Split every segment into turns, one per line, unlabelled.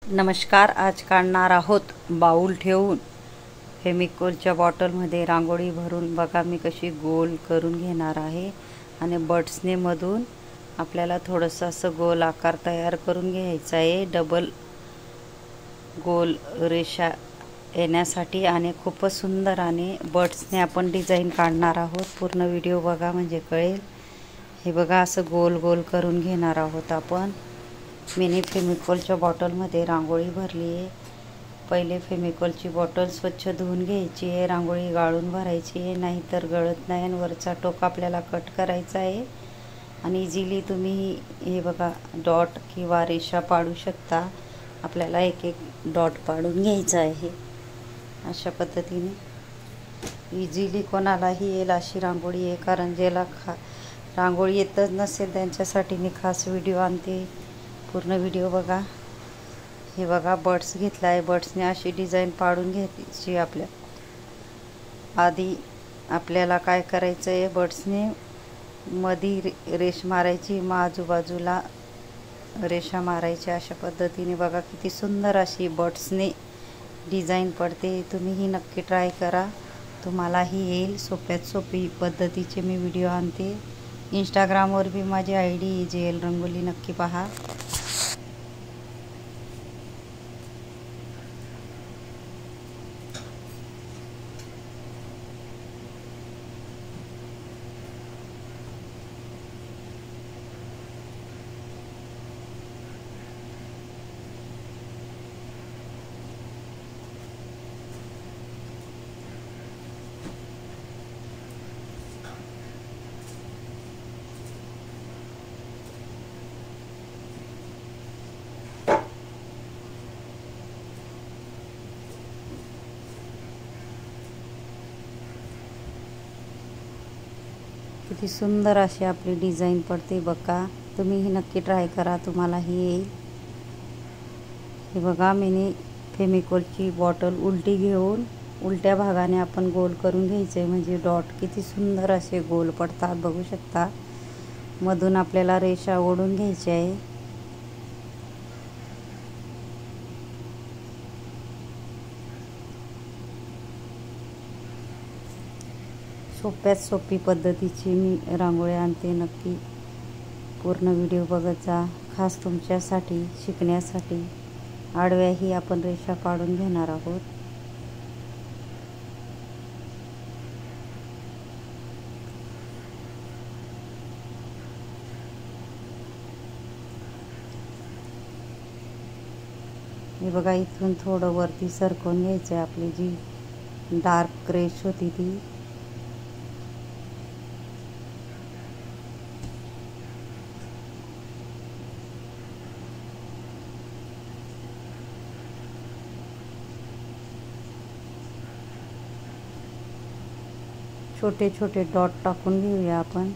नमस्कार. आज काढणार आहोत बाऊल ठेवून फेमिकोलच्या बॉटलमध्ये रांगोळी भरून. बघा मी कशी गोल करून घेणार आहे आणि बट्सने मधून आपल्याला थोडंसं असं गोल आकार तयार करून घ्यायचा आहे, डबल गोल रेषा येण्यासाठी. आणि खूपच सुंदर आणि बट्सने आपण डिझाईन काढणार आहोत. पूर्ण व्हिडिओ बघा म्हणजे कळेल. हे बघा असं गोल गोल करून घेणार आहोत आपण. मिनी फेमिकोलच्या बॉटलमध्ये रांगोळी भरली आहे. पहिले फेमिकोलची बॉटल स्वच्छ धुवून घ्यायची आहे, रांगोळी गाळून भरायची आहे, नाहीतर गळत नाही. आणि वरचा टोक आपल्याला कट करायचा आहे. आणि इझिली तुम्ही हे बघा डॉट किंवा रेषा पाडू शकता. आपल्याला एक एक डॉट पाडून घ्यायचा आहे. अशा पद्धतीने इझिली कोणालाही येईल अशी रांगोळी आहे. कारण ज्याला रांगोळी येतच नसेल त्यांच्यासाठी मी खास व्हिडिओ आणते. पूर्ण व्हिडिओ बघा. हे बघा बर्ड्स घेतला आहे. बर्ड्सने अशी डिझाईन पाडून घ्यायची. आधी आपल्याला काय करायचं आहे, बर्ड्सने मधी रेष मारायची, मग आजूबाजूला रेषा मारायच्या. अशा पद्धतीने बघा किती सुंदर अशी बर्ड्सने डिझाईन पडते. तुम्हीही नक्की ट्राय करा, तुम्हालाही येईल. सोप्यात सोपी पद्धतीचे मी व्हिडिओ आणते. इंस्टाग्रामवर बी माझी ID JL रंगोली नक्की पहा. किती सुंदर अशी आपली डिझाईन पडते बघा. तुम्हीही नक्की ट्राय करा, तुम्हालाही येईल. हे बघा मिनी फेमिकोलची बॉटल उलटी घेऊन उलट्या भागाने आपण गोल करून घ्यायचे, म्हणजे डॉट किती सुंदर असे गोल पडतात बघू शकता. मधून आपल्याला रेषा ओढून घ्यायची आहे. सोप्यात सोपी पद्धतीची मी रांगोळी आणते. नक्की पूर्ण व्हिडिओ बघत जा. खास तुमच्यासाठी शिकण्यासाठी आडव्याही आपण रेषा पाडून घेणार आहोत. हे बघा इथून थोडं वरती सरकवून घ्यायचं आहे. आपली जी डार्क रेष होती ती छोटे छोटे डॉट टाकून घेऊया आपण.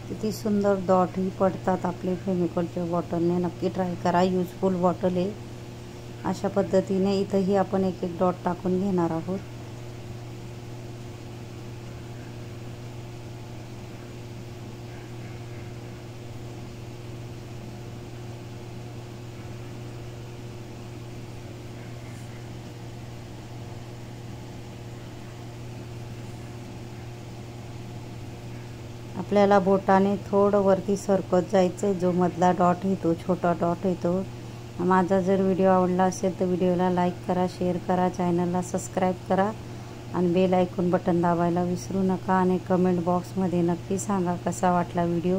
किती सुंदर डॉटही पडतात आपले फेमिकोलच्या बॉटलने. नक्की ट्राय करा, यूजफुल बॉटल आहे. अशा पद्धतीने इथंही आपण एक एक डॉट टाकून घेणार आहोत. आपल्याला बोटाने थोडं वरती सरकत जायचं आहे. जो मधला डॉट येतो, छोटा डॉट येतो. माझा जर व्हिडिओ आवडला असेल तर व्हिडिओला लाईक करा, शेअर करा, चॅनलला सबस्क्राईब करा आणि बेल आयकॉन बटन दाबायला विसरू नका. आणि कमेंट बॉक्समध्ये नक्की सांगा कसा वाटला व्हिडिओ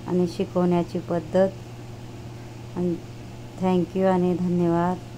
आणि शिकवण्याची पद्धत. आणि थँक्यू आणि धन्यवाद.